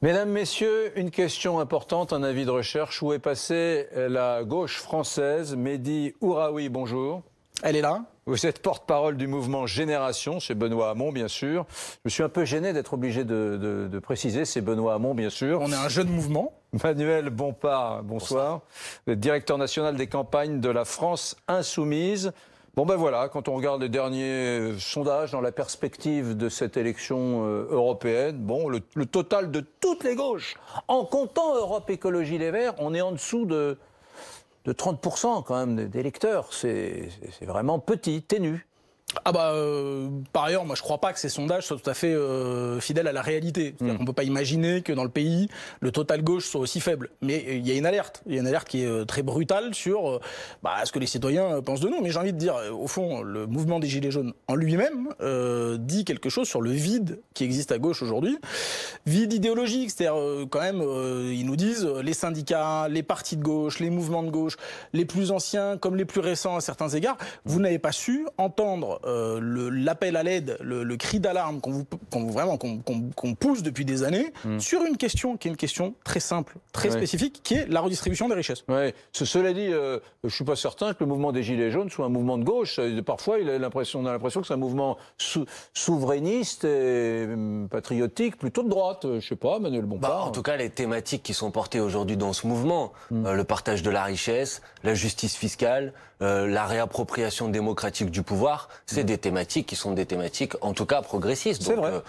Mesdames, Messieurs, une question importante, un avis de recherche. Où est passée la gauche française? Mehdi Ouraoui, bonjour. Elle est là. Vous êtes porte-parole du mouvement Génération, c'est Benoît Hamon, bien sûr. Je suis un peu gêné d'être obligé de préciser, c'est Benoît Hamon, bien sûr. On est un jeune mouvement. Manuel Bompard, bonsoir. Vous êtes directeur national des campagnes de la France Insoumise. Bon ben voilà, quand on regarde les derniers sondages dans la perspective de cette élection européenne, bon, le total de toutes les gauches, en comptant Europe Écologie Les Verts, on est en dessous de 30% quand même d'électeurs. C'est vraiment petit, ténu. Ah bah, par ailleurs, moi je crois pas que ces sondages soient tout à fait fidèles à la réalité. C'est-à-dire qu'on peut pas imaginer que dans le pays, le total gauche soit aussi faible. Mais il y a une alerte. Il y a une alerte qui est très brutale sur ce que les citoyens pensent de nous. Mais j'ai envie de dire, au fond, le mouvement des Gilets jaunes en lui-même dit quelque chose sur le vide qui existe à gauche aujourd'hui. Vide idéologique, c'est-à-dire quand même, ils nous disent, les syndicats, les partis de gauche, les mouvements de gauche, les plus anciens comme les plus récents à certains égards, vous n'avez pas su entendre l'appel à l'aide, le cri d'alarme qu'on pousse depuis des années sur une question qui est une question très simple, très spécifique, qui est la redistribution des richesses. Ouais. Cela dit, je ne suis pas certain que le mouvement des Gilets jaunes soit un mouvement de gauche. Parfois, on a l'impression que c'est un mouvement souverainiste et patriotique, plutôt de droite. Je ne sais pas, Manuel Bompard. En tout cas, les thématiques qui sont portées aujourd'hui dans ce mouvement, le partage de la richesse, la justice fiscale, la réappropriation démocratique du pouvoir, c'est des thématiques qui sont des thématiques, en tout cas, progressistes. C'est vrai.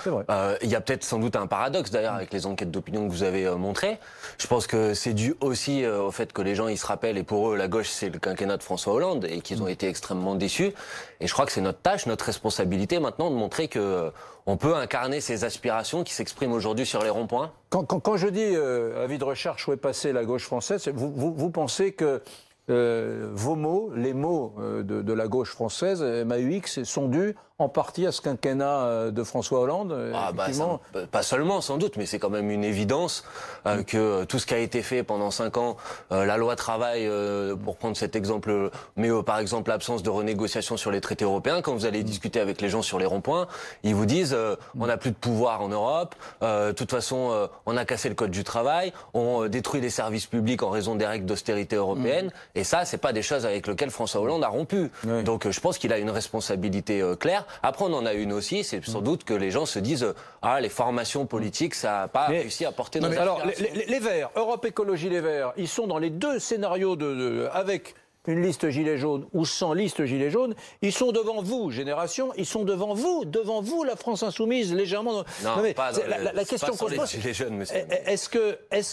Il y a peut-être sans doute un paradoxe, d'ailleurs, avec les enquêtes d'opinion que vous avez montrées. Je pense que c'est dû aussi au fait que les gens, ils se rappellent, et pour eux, la gauche, c'est le quinquennat de François Hollande, et qu'ils ont été extrêmement déçus. Et je crois que c'est notre tâche, notre responsabilité maintenant de montrer que on peut incarner ces aspirations qui s'expriment aujourd'hui sur les ronds-points. Quand je dis avis de recherche, où est passée la gauche française, vous pensez que vos mots, les mots de la gauche française, MAUX, sont dus en partie à ce quinquennat de François Hollande? Pas seulement, sans doute, mais c'est quand même une évidence que tout ce qui a été fait pendant 5 ans, la loi travail, pour prendre cet exemple, mais par exemple l'absence de renégociation sur les traités européens, quand vous allez discuter avec les gens sur les ronds-points, ils vous disent on n'a plus de pouvoir en Europe, de toute façon on a cassé le code du travail, on détruit les services publics en raison des règles d'austérité européennes, et ça c'est pas des choses avec lesquelles François Hollande a rompu. Donc je pense qu'il a une responsabilité claire. Après, on en a une aussi, c'est sans doute que les gens se disent les formations politiques, ça n'a pas réussi à porter nos aspirations. Alors, les Verts, Europe Écologie Les Verts, ils sont dans les deux scénarios avec une liste Gilets jaunes ou sans liste Gilets jaunes, ils sont devant vous, Génération, ils sont devant vous, la France Insoumise, légèrement. Non, mais pas la question qu'on se pose, Gilets jaunes, monsieur. Est-ce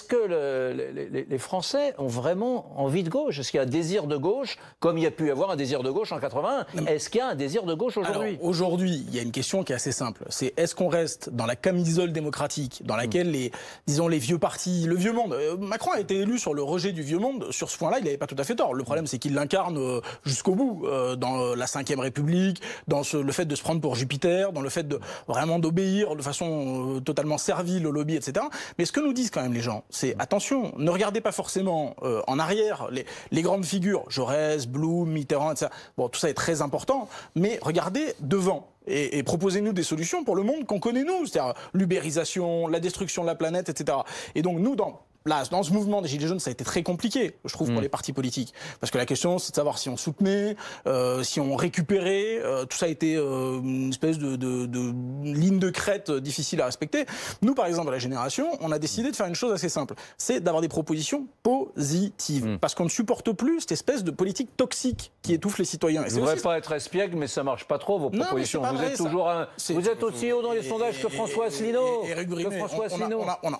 que les Français ont vraiment envie de gauche? Est-ce qu'il y a un désir de gauche, comme il y a pu y avoir un désir de gauche en 81? Est-ce qu'il y a un désir de gauche aujourd'hui? Alors, aujourd'hui, il y a une question qui est assez simple. C'est est-ce qu'on reste dans la camisole démocratique, dans laquelle les vieux partis, le vieux monde, Macron a été élu sur le rejet du vieux monde, sur ce point-là, il n'avait pas tout à fait tort. Le problème, c'est qu'il l'incarne jusqu'au bout, dans la Ve République, dans le fait de se prendre pour Jupiter, dans le fait de vraiment d'obéir de façon totalement servile au lobby, etc. Mais ce que nous disent quand même les gens, c'est attention, ne regardez pas forcément en arrière les grandes figures, Jaurès, Blum, Mitterrand, etc. Bon, tout ça est très important, mais regardez devant. Et proposez-nous des solutions pour le monde qu'on connaît nous, c'est-à-dire l'ubérisation, la destruction de la planète, etc. Et donc nous, dans ce mouvement des Gilets jaunes, ça a été très compliqué, je trouve, pour les partis politiques. Parce que la question, c'est de savoir si on soutenait, si on récupérait. Tout ça a été une espèce de ligne de crête difficile à respecter. Nous, par exemple, à la Génération, on a décidé de faire une chose assez simple. C'est d'avoir des propositions positives. Parce qu'on ne supporte plus cette espèce de politique toxique qui étouffe les citoyens. Je ne voudrais pas être espiègle, mais ça ne marche pas trop, vos propositions. Vous êtes aussi haut dans les sondages que François Asselineau.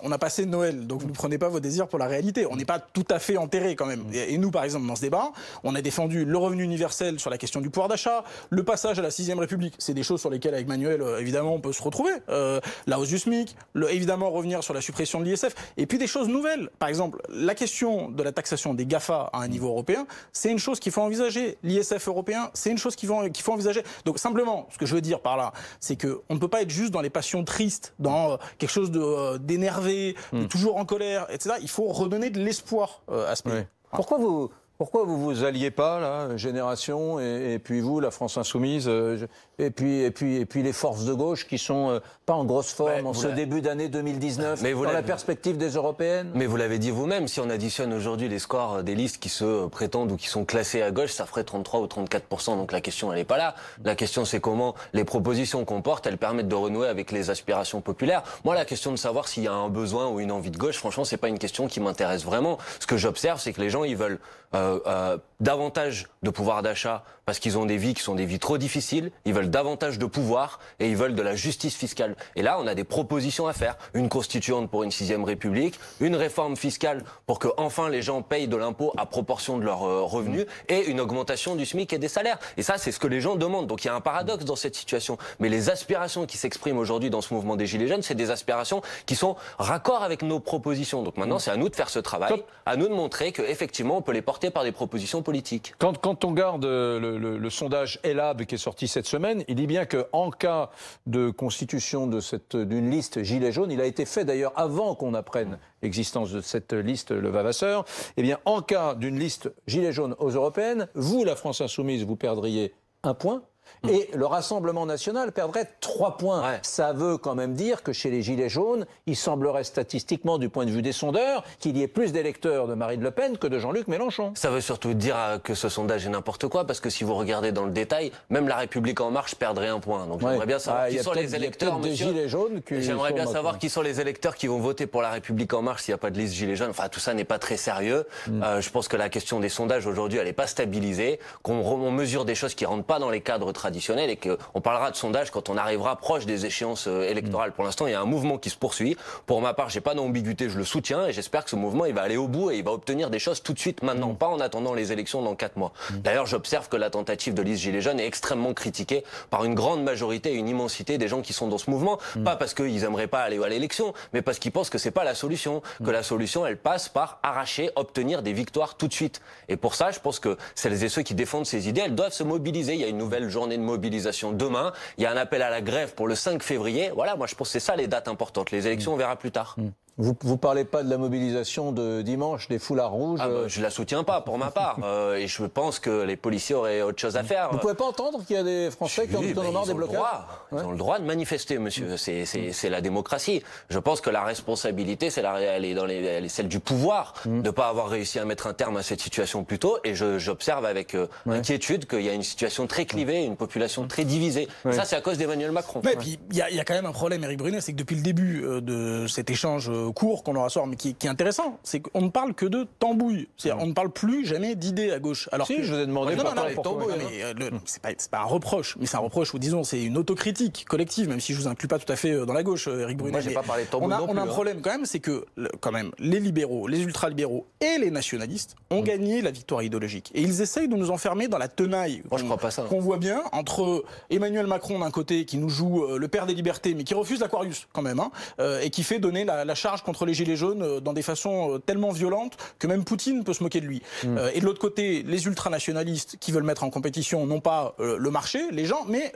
On a passé Noël, donc vous ne prenez pas vos désirs pour la réalité. On n'est pas tout à fait enterré quand même. Et nous, par exemple, dans ce débat, on a défendu le revenu universel sur la question du pouvoir d'achat, le passage à la 6ème République. C'est des choses sur lesquelles, avec Manuel, évidemment, on peut se retrouver. La hausse du SMIC, évidemment, revenir sur la suppression de l'ISF. Et puis des choses nouvelles. Par exemple, la question de la taxation des GAFA à un niveau européen, c'est une chose qu'il faut envisager. L'ISF européen, c'est une chose qu'il faut envisager. Donc simplement, ce que je veux dire par là, c'est qu'on ne peut pas être juste dans les passions tristes, dans quelque chose d'énervé, de toujours en colère, etc. Il faut redonner de l'espoir à ce pays. Pourquoi vous alliez pas, là, Génération, et puis vous, la France Insoumise? Et puis les forces de gauche qui sont pas en grosse forme en ce début d'année 2019, dans la perspective des européennes. Mais vous l'avez dit vous-même, si on additionne aujourd'hui les scores des listes qui se prétendent ou qui sont classées à gauche, ça ferait 33 ou 34%. Donc la question, elle n'est pas là. La question, c'est comment les propositions qu'on porte, elles permettent de renouer avec les aspirations populaires. Moi, la question de savoir s'il y a un besoin ou une envie de gauche, franchement, c'est pas une question qui m'intéresse vraiment. Ce que j'observe, c'est que les gens, ils veulent davantage de pouvoir d'achat parce qu'ils ont des vies qui sont des vies trop difficiles. Ils veulent davantage de pouvoir et ils veulent de la justice fiscale. Et là, on a des propositions à faire. Une constituante pour une 6e République, une réforme fiscale pour que enfin les gens payent de l'impôt à proportion de leurs revenus et une augmentation du SMIC et des salaires. Et ça, c'est ce que les gens demandent. Donc il y a un paradoxe dans cette situation. Mais les aspirations qui s'expriment aujourd'hui dans ce mouvement des Gilets jaunes, c'est des aspirations qui sont raccord avec nos propositions. Donc maintenant, c'est à nous de faire ce travail, à nous de montrer qu'effectivement, on peut les porter par des propositions politiques. Quand on regarde le sondage Elab qui est sorti cette semaine, il dit bien qu'en cas de constitution d'une liste Gilets jaunes, il a été fait d'ailleurs avant qu'on apprenne l'existence de cette liste, le Vavasseur, eh bien en cas d'une liste Gilets jaunes aux européennes, vous, la France Insoumise, vous perdriez 1 point. Et le Rassemblement national perdrait 3 points. Ouais. Ça veut quand même dire que chez les Gilets jaunes, il semblerait statistiquement, du point de vue des sondeurs, qu'il y ait plus d'électeurs de Marine Le Pen que de Jean-Luc Mélenchon. Ça veut surtout dire que ce sondage est n'importe quoi, parce que si vous regardez dans le détail, même La République En Marche perdrait 1 point. Donc j'aimerais bien savoir qui sont les électeurs, monsieur. Gilets jaunes j'aimerais bien savoir qui sont les électeurs qui vont voter pour La République En Marche s'il n'y a pas de liste Gilets jaunes. Enfin, tout ça n'est pas très sérieux. Je pense que la question des sondages aujourd'hui, elle n'est pas stabilisée, qu'on mesure des choses qui rentrent pas dans les cadres traditionnels et qu'on parlera de sondage quand on arrivera proche des échéances électorales. Pour l'instant, il y a un mouvement qui se poursuit. Pour ma part, j'ai pas d'ambiguïté, je le soutiens et j'espère que ce mouvement, il va aller au bout et il va obtenir des choses tout de suite maintenant, pas en attendant les élections dans 4 mois. D'ailleurs, j'observe que la tentative de liste Gilets jaunes est extrêmement critiquée par une grande majorité et une immensité des gens qui sont dans ce mouvement. Pas parce qu'ils aimeraient pas aller à l'élection, mais parce qu'ils pensent que c'est pas la solution. Que la solution, elle passe par arracher, obtenir des victoires tout de suite. Et pour ça, je pense que celles et ceux qui défendent ces idées, elles doivent se mobiliser. Il y a une nouvelle journée de mobilisation demain. Il y a un appel à la grève pour le 5 février. Voilà, moi je pense que c'est ça les dates importantes. Les élections, on verra plus tard. Vous parlez pas de la mobilisation de dimanche, des foulards rouges Je la soutiens pas, pour ma part. Et je pense que les policiers auraient autre chose à faire. Vous pouvez pas entendre qu'il y a des Français qui ont marre des blocages? Ils ont le droit de manifester, monsieur. C'est la démocratie. Je pense que la responsabilité, elle est celle du pouvoir de pas avoir réussi à mettre un terme à cette situation plus tôt. Et j'observe avec inquiétude qu'il y a une situation très clivée, une population très divisée. Et ça, c'est à cause d'Emmanuel Macron. Et puis, il y a quand même un problème, Éric Brunet, c'est que depuis le début de cet échange court qu'on aura soir, mais qui est intéressant, c'est qu'on ne parle que de tambouille. C'est-à-dire, on ne parle plus jamais d'idées à gauche. Alors si, je vous ai demandé de tambouille. C'est pas un reproche, mais c'est un reproche, ou disons, c'est une autocritique collective, même si je vous inclus pas tout à fait dans la gauche, Éric Brunet. Moi, j'ai pas parlé de tambouille non plus. On a un problème quand même, c'est que quand même les libéraux, les ultra-libéraux et les nationalistes ont gagné la victoire idéologique. Et ils essayent de nous enfermer dans la tenaille qu'on voit bien entre Emmanuel Macron d'un côté qui nous joue le père des libertés, mais qui refuse l'Aquarius quand même, et qui fait donner la charge contre les Gilets jaunes dans des façons tellement violentes que même Poutine peut se moquer de lui. Et de l'autre côté, les ultranationalistes qui veulent mettre en compétition non pas le marché, les gens, mais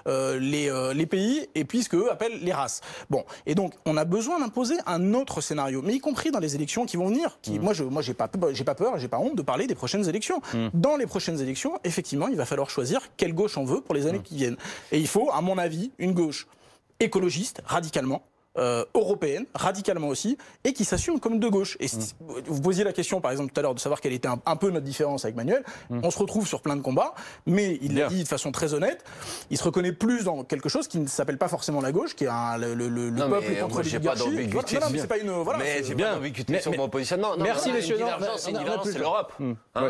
les pays, et puis ce qu'eux appellent les races. Bon, et donc on a besoin d'imposer un autre scénario, mais y compris dans les élections qui vont venir. Moi, j'ai pas peur et j'ai pas honte de parler des prochaines élections. Dans les prochaines élections, effectivement, il va falloir choisir quelle gauche on veut pour les années qui viennent. Et il faut, à mon avis, une gauche écologiste, radicalement, européenne, radicalement aussi, et qui s'assume comme de gauche. Et vous posiez la question, par exemple, tout à l'heure, de savoir quelle était un peu notre différence avec Manuel. On se retrouve sur plein de combats, mais il l'a dit de façon très honnête, il se reconnaît plus dans quelque chose qui ne s'appelle pas forcément la gauche, qui est le peuple contre l'oligarchie. Mais j'ai pas d'ambiguïté sur mon positionnement. Merci, messieurs. C'est une divergence, c'est l'Europe.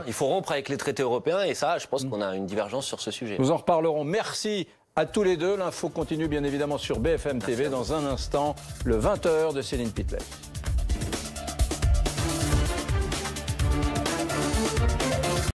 Il faut rompre avec les traités européens, et ça, je pense qu'on a une divergence sur ce sujet. Nous en reparlerons. Merci à tous les deux. L'info continue bien évidemment sur BFM TV dans un instant, le 20h de Céline Pitlet.